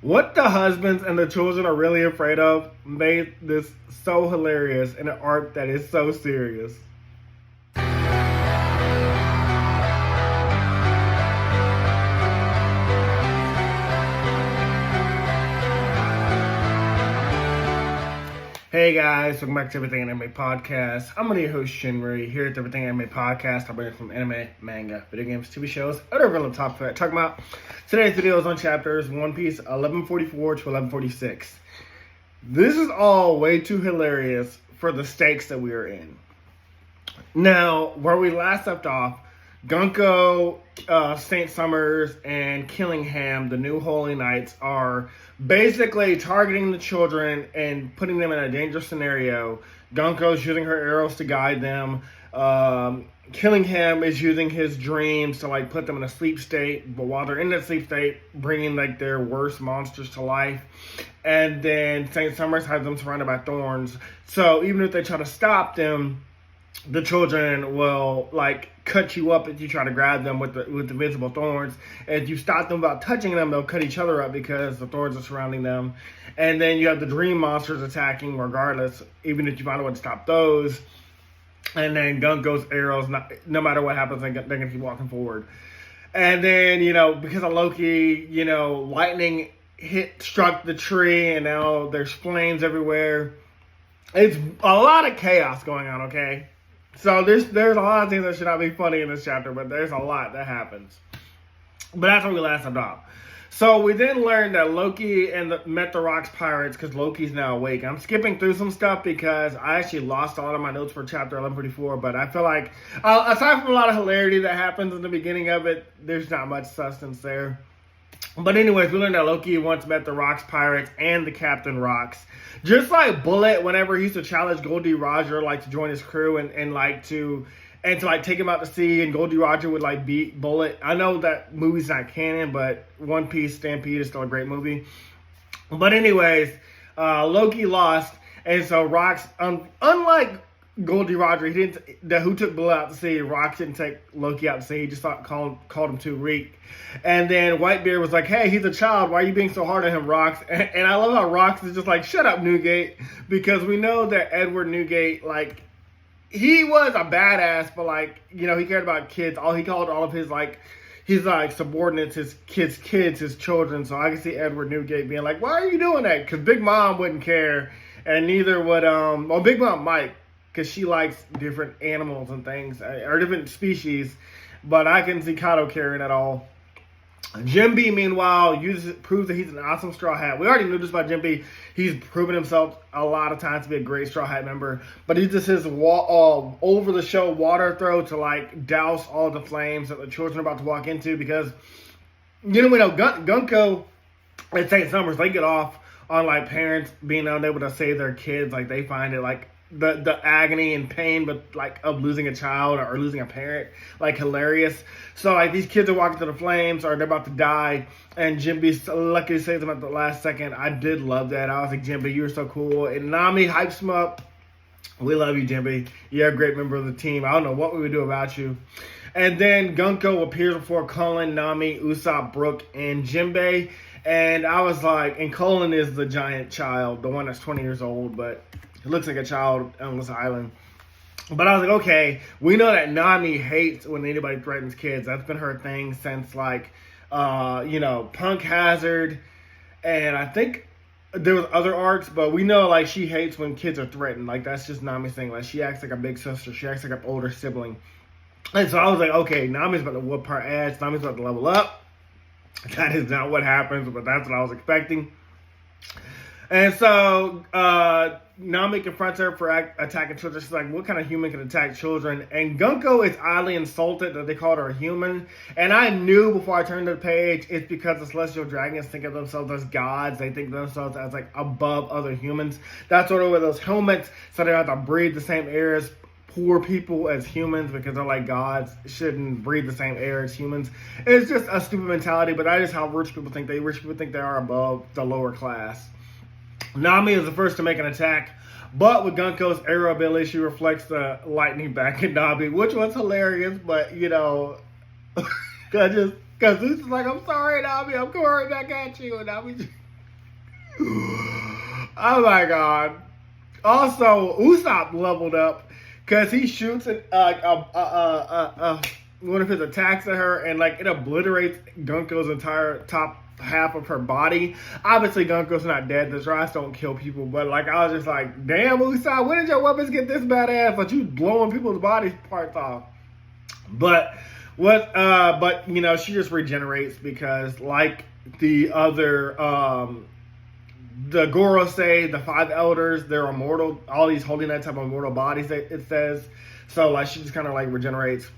What the husbands and the children are really afraid of made this so hilarious in an arc that is so serious. Hey guys, welcome back to Everything Anime Podcast. I'm one of your host, Shinry. Here at the Everything Anime Podcast, I bring it from anime, manga, video games, TV shows, other relevant topics that I talk about. Today's video is on chapters One Piece 1144 to 1146. This is all way too hilarious for the stakes that we are in. Now, where we last left off, Gunko, St. Summers, and Killingham, the new Holy Knights, are basically targeting the children and putting them in a dangerous scenario. Gunko's using her arrows to guide them. Killingham is using his dreams to put them in a sleep state, but while they're in that sleep state, bringing their worst monsters to life. And then St. Summers has them surrounded by thorns. So even if they try to stop them, the children will cut you up if you try to grab them with the visible thorns. And if you stop them without touching them, they'll cut each other up because the thorns are surrounding them. And then you have the dream monsters attacking regardless, even if you find a way to stop those. And then Gunko's arrows, no matter what happens, they're going to keep walking forward. And then, because of Loki, lightning struck the tree and now there's flames everywhere. It's a lot of chaos going on, okay? So there's a lot of things that should not be funny in this chapter, but there's a lot that happens. But that's where we last left off. So we then learned that Loki met the Rocks pirates because Loki's now awake. I'm skipping through some stuff because I actually lost a lot of my notes for chapter 1144, but I feel like, aside from a lot of hilarity that happens in the beginning of it, there's not much substance there. But anyways, we learned that Loki once met the Rocks pirates and the Captain Rocks. Just like Bullet, whenever he used to challenge Goldie Roger to join his crew and to take him out to sea, and Goldie Roger would beat Bullet. I know that movie's not canon, but One Piece Stampede is still a great movie. But anyways, Loki lost, and so Rocks, unlike Goldie Roger, who took Bullet out to sea, Rocks didn't take Loki out to sea. He just called him too weak. And then Whitebeard was like, "Hey, he's a child. Why are you being so hard on him, Rocks?" And I love how Rocks is just like, "Shut up, Newgate," because we know that Edward Newgate, he was a badass, but he cared about kids. He called all of his subordinates his kids, his children. So I can see Edward Newgate being like, "Why are you doing that?" Because Big Mom wouldn't care, and neither would Big Mom might, because she likes different animals and things, or different species. But I can see Kato caring at all. Jimby, meanwhile, proves that he's an awesome Straw Hat. We already knew this about Jimby. He's proven himself a lot of times to be a great Straw Hat member. But he just his over-the-show water throw to douse all the flames that the children are about to walk into. Because, we know Gunko and St. Summers, they get off on parents being unable to save their kids. They find it the agony and pain, but of losing a child or losing a parent, hilarious. So these kids are walking to the flames or they're about to die, and Jimby's lucky to save them at the last second. I did love that. I was like, Jimby, you were so cool. And Nami hypes him up. We love you, Jimby. You're a great member of the team. I don't know what we would do about you. And then Gunko appears before Cullen, Nami, Usopp, Brook, and Jinbei. And I was like, and Cullen is the giant child, the one that's 20 years old, but he looks like a child on this island. But I was like, okay, we know that Nami hates when anybody threatens kids. That's been her thing since Punk Hazard. And I think there was other arcs, but we know she hates when kids are threatened. That's just Nami's thing. She acts like a big sister. She acts like an older sibling. And so I was like, okay, Nami's about to whoop her ass. Nami's about to level up. That is not what happens, but that's what I was expecting. And so Nami confronts her for attacking children. She's like, what kind of human can attack children? And Gunko is oddly insulted that they called her a human. And I knew before I turned to the page, it's because the celestial dragons think of themselves as gods. They think of themselves as above other humans. That's sort of with those helmets, so they don't have to breathe the same air as poor people as humans, because they're like gods, shouldn't breathe the same air as humans. It's just a stupid mentality, but that is how rich people think. Rich people think they are above the lower class. Nami is the first to make an attack, but with Gunko's arrow ability, she reflects the lightning back at Nami, which was hilarious, but because this is like, I'm sorry, Nami, I'm coming right back at you, and Nami Oh my god. Also, Usopp leveled up because he shoots one of his attacks at her, and like it obliterates Gunko's entire top half of her body. Obviously, Gunko's not dead. The Dries don't kill people, but like I was just like, damn, Usopp, when did your weapons get this badass? Like you blowing people's body parts off. But you know, she just regenerates because like the other the Gorosei, the five elders, they're immortal. All these holy knights have immortal bodies, it says. So like she just kind of like regenerates.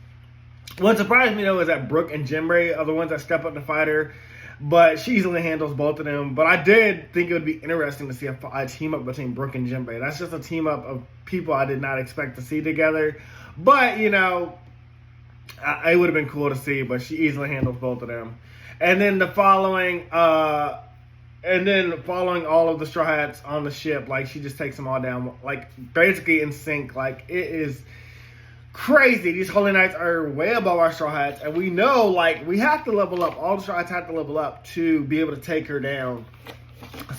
What surprised me though is that Brook and Jinbei are the ones that step up to fight her, but she easily handles both of them. But I did think it would be interesting to see a team up between Brook and Jinbei. That's just a team up of people I did not expect to see together. But you know, it would have been cool to see. But she easily handles both of them. And then following all of the Straw Hats on the ship, like she just takes them all down, like basically in sync. Like it is crazy. These Holy Knights are way above our Straw Hats, and we know like we have to level up. All the Straw Hats have to level up to be able to take her down.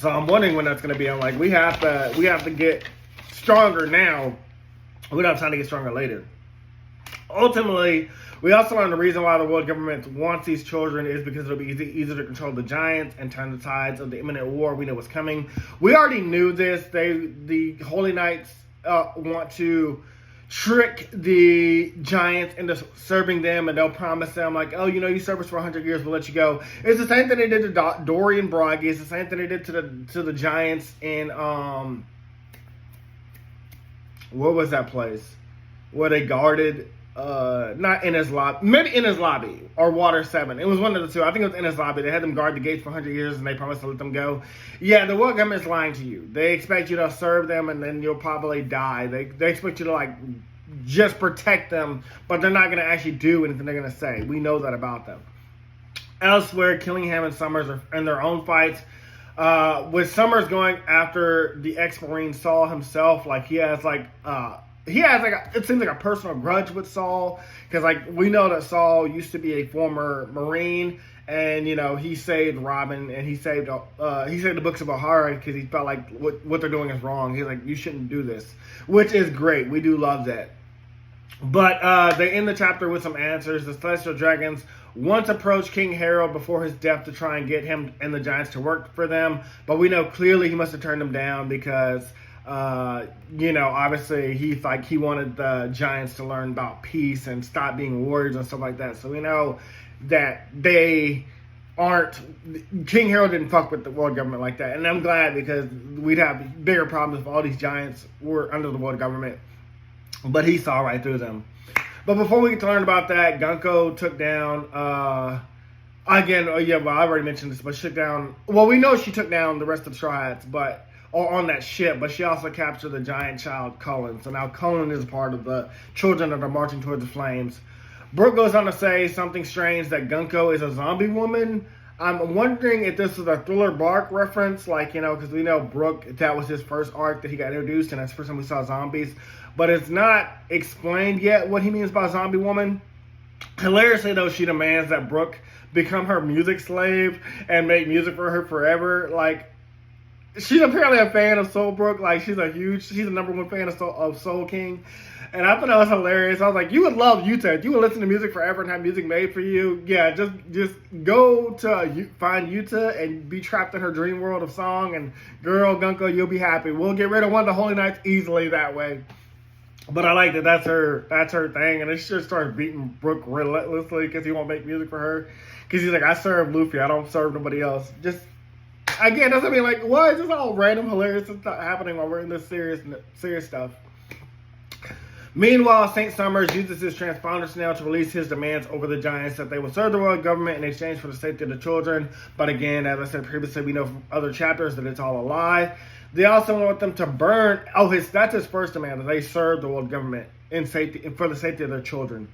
So I'm wondering when that's going to be. I'm like, we have to get stronger now. We don't have time to get stronger later. Ultimately, we also learn the reason why the world government wants these children is because it'll be easier to control the giants and turn the tides of the imminent war. We know what's coming. We already knew this. The Holy Knights want to trick the giants into serving them, and they'll promise them like, oh, you know, you serve us for 100 years, we'll let you go. It's the same thing they did to Dory and Bragi. It's the same thing they did to the giants in what was that place where they guarded not in his lobby, maybe in his lobby or Water 7. It was one of the two. I think it was in his lobby. They had them guard the gates for 100 years and they promised to let them go. Yeah, the world government is lying to you. They expect you to serve them and then you'll probably die. They expect you to like just protect them, but they're not going to actually do anything they're going to say. We know that about them. Elsewhere, Killingham and Summers are in their own fights. With Summers going after the ex-Marine Saul himself, like he has it seems like a personal grudge with Saul, because like we know that Saul used to be a former Marine, and you know he saved Robin and he saved the books of O'Hara because he felt like what they're doing is wrong. He's like, you shouldn't do this, which is great. We do love that. But they end the chapter with some answers. The Celestial Dragons once approached King Harold before his death to try and get him and the giants to work for them, but we know clearly he must have turned them down because you know, obviously he wanted the giants to learn about peace and stop being warriors and stuff like that. So we know that King Harold didn't fuck with the world government like that. And I'm glad, because we'd have bigger problems if all these giants were under the world government. But he saw right through them. But before we get to learn about that, Gunko took down, I've already mentioned this, but we know she took down the rest of the Straw Hats, but on that ship, but she also captured the giant child Cullen. So now Cullen is part of the children that are marching towards the flames. Brooke goes on to say something strange, that Gunko is a zombie woman. I'm wondering if this is a Thriller Bark reference, like, you know, because we know Brooke, that was his first arc that he got introduced, and that's the first time we saw zombies. But it's not explained yet what he means by zombie woman. Hilariously, though, she demands that Brooke become her music slave and make music for her forever. Like, she's apparently a fan of Soulbrook. Like, she's the number one fan of Soul King. And I thought that was hilarious. I was like, you would love Yuta. If you would listen to music forever and have music made for you, yeah, just go to find Yuta and be trapped in her dream world of song. And girl, Gunko, you'll be happy. We'll get rid of one of the Holy Knights easily that way. But I like that that's her thing. And she just starts beating Brooke relentlessly because he won't make music for her. Because he's like, I serve Luffy. I don't serve nobody else. Just, again, doesn't mean like, why is this all random, hilarious stuff happening while we're in this serious stuff? Meanwhile, St. Summers uses his transponder now to release his demands over the giants that they will serve the world government in exchange for the safety of the children. But again, as I said previously, we know from other chapters that it's all a lie. They also want them to burn. That's his first demand, that they serve the world government in safety and for the safety of their children,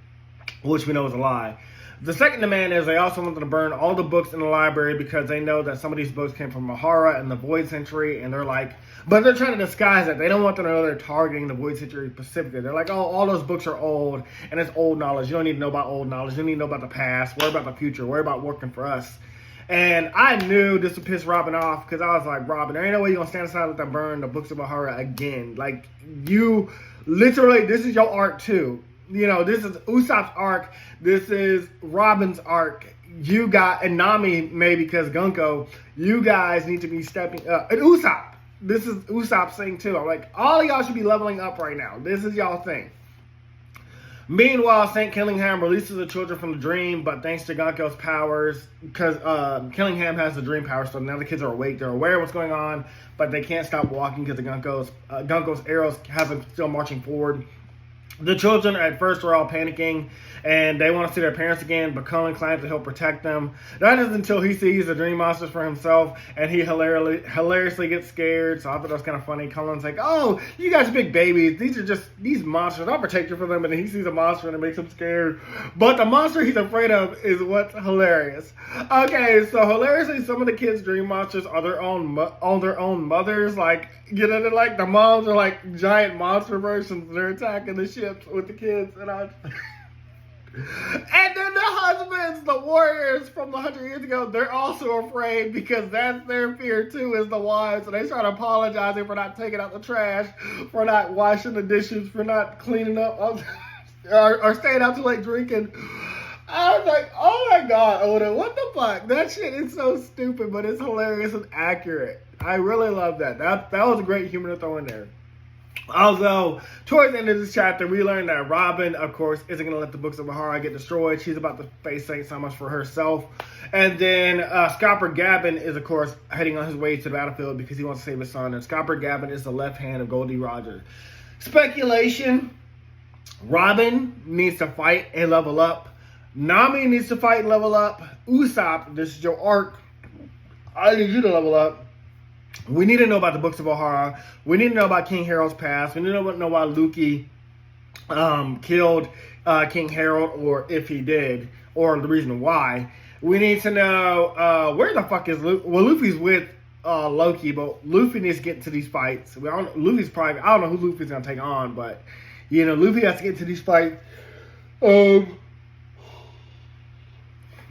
which we know is a lie. The second demand is they also want them to burn all the books in the library because they know that some of these books came from Mahara and the Void Century, and they're like, but they're trying to disguise it. They don't want them to know they're targeting the Void Century specifically. They're like, oh, all those books are old, and it's old knowledge. You don't need to know about old knowledge. You don't need to know about the past. Worry about the future. Worry about working for us. And I knew this would piss Robin off because I was like, Robin, there ain't no way you're going to stand aside and let them burn the books of Ohara again. Like, you literally, this is your arc too. You know, this is Usopp's arc. This is Robin's arc. You got, and Nami maybe because Gunko, you guys need to be stepping up. And Usopp, this is Usopp's thing too. I'm like, all of y'all should be leveling up right now. This is y'all thing. Meanwhile, St. Killingham releases the children from the dream, but thanks to Gunko's powers, because Killingham has the dream power, so now the kids are awake. They're aware of what's going on, but they can't stop walking because the Gunko's arrows have them still marching forward. The children at first are all panicking, and they want to see their parents again, but Cullen claims that he'll protect them. That is until he sees the dream monsters for himself, and he hilariously gets scared, so I thought that was kind of funny. Cullen's like, oh, you guys are big babies. These are just these monsters. I'll protect you from them, and then he sees a monster, and it makes him scared. But the monster he's afraid of is what's hilarious. Okay, so hilariously, some of the kids' dream monsters are their own mothers. Like, you know, they're like, the moms are like giant monster versions. They're attacking the ships with the kids, and and then the husbands, the warriors from 100 years ago, they're also afraid because that's their fear too, is the wives. And they start apologizing for not taking out the trash, for not washing the dishes, for not cleaning up, or staying out too late drinking. I was like, oh my God, Oda, what the fuck? That shit is so stupid, but it's hilarious and accurate. I really love that. That was a great humor to throw in there. Although, towards the end of this chapter, we learned that Robin, of course, isn't going to let the books of Ohara get destroyed. She's about to face Saint Summers for herself. And then Scopper Gavin is, of course, heading on his way to the battlefield because he wants to save his son. And Scopper Gavin is the left hand of Goldie Roger. Speculation, Robin needs to fight and level up. Nami needs to fight and level up. Usopp, this is your arc. I need you to level up. We need to know about the books of Ohara. We need to know about King Harold's past. We need to know why Luffy killed King Harold, or if he did, or the reason why. We need to know where the fuck is Luffy. Well, Luffy's with Loki, but Luffy needs to get into these fights. Luffy's probably, I don't know who Luffy's gonna take on, but you know, Luffy has to get into these fights. We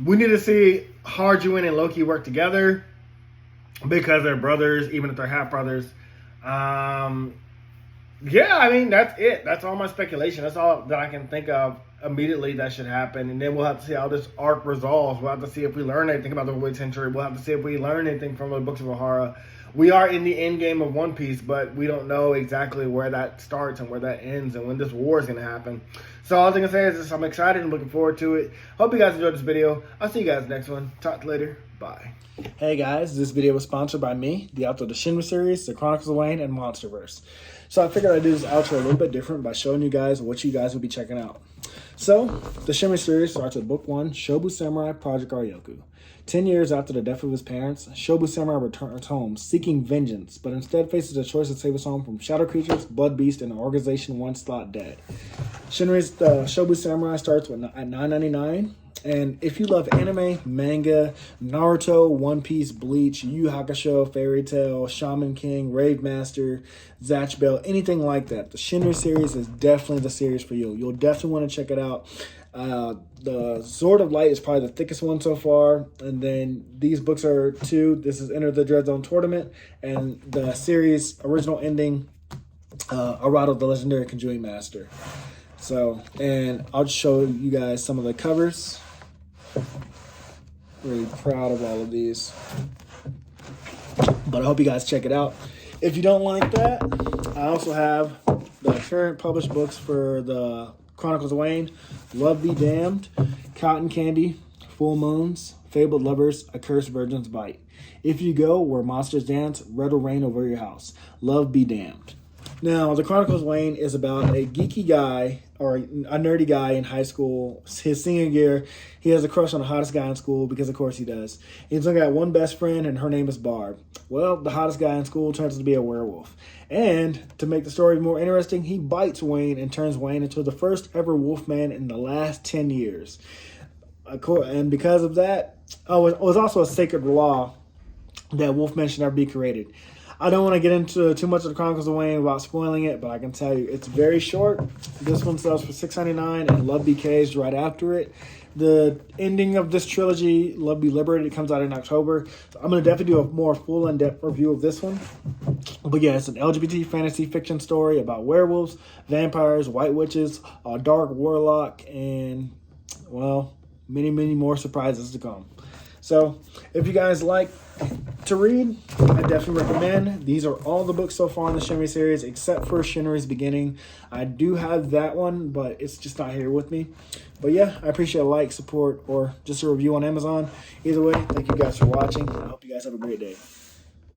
need to see Harjuin and Loki work together, because they're brothers, even if they're half brothers. Yeah, I mean, that's it. That's all my speculation. That's all that I can think of immediately that should happen. And then we'll have to see how this arc resolves. We'll have to see if we learn anything about the Wood Century. We'll have to see if we learn anything from the books of Ohara. We are in the end game of One Piece, but we don't know exactly where that starts and where that ends and when this war is going to happen. So all I can say is this, I'm excited and looking forward to it. Hope you guys enjoyed this video. I'll see you guys next one. Talk to you later. Bye. Hey guys, this video was sponsored by me, the author of the Shinry series, the Chronicles of Wayne, and Monsterverse. So I figured I'd do this outro a little bit different by showing you guys what you guys will be checking out. So, the Shinry series starts with Book 1, Shobu Samurai Project Aryoku. 10 years after the death of his parents, Shobu Samurai returns home seeking vengeance, but instead faces the choice to save his home from shadow creatures, blood beasts, and an organization once thought dead. Shinry's Shobu Samurai starts at $9.99. And if you love anime, manga, Naruto, One Piece, Bleach, Yu Yu Hakusho, Fairy Tail, Shaman King, Rave Master, Zatch Bell, anything like that, the Shinry series is definitely the series for you. You'll definitely want to check it out. The Sword of Light is probably the thickest one so far. And then these books are 2. This is Enter the Dread Zone Tournament. And the series original ending, Arado, the Legendary Conjuring Master. So, and I'll just show you guys some of the covers. Really proud of all of these. But I hope you guys check it out. If you don't like that, I also have the current published books for the Chronicles of Wayne, Love Be Damned, Cotton Candy, Full Moons, Fabled Lovers, A Cursed Virgin's Bite. If You Go Where Monsters Dance, Red Will Rain Over Your House. Love Be Damned. Now, the Chronicles of Wayne is about a geeky guy, or a nerdy guy in high school. His senior year, he has a crush on the hottest guy in school, because of course he does. He's only got one best friend, and her name is Barb. Well, the hottest guy in school turns out to be a werewolf. And to make the story more interesting, he bites Wayne and turns Wayne into the first ever wolfman in the last 10 years. And because of that, it was also a sacred law that wolfmen should never be created. I don't want to get into too much of the Chronicles of Wayne without spoiling it, but I can tell you it's very short. This one sells for $6.99, and Love BK is right after it. The ending of this trilogy, Love Be Liberated, comes out in October. So I'm going to definitely do a more full in-depth review of this one. But yeah, it's an LGBT fantasy fiction story about werewolves, vampires, white witches, a dark warlock, and, well, many, many more surprises to come. So if you guys like to read, I definitely recommend. These are all the books so far in the Shinry series, except for Shinry's Beginning. I do have that one, but it's just not here with me. But yeah, I appreciate a like, support, or just a review on Amazon. Either way, thank you guys for watching. I hope you guys have a great day.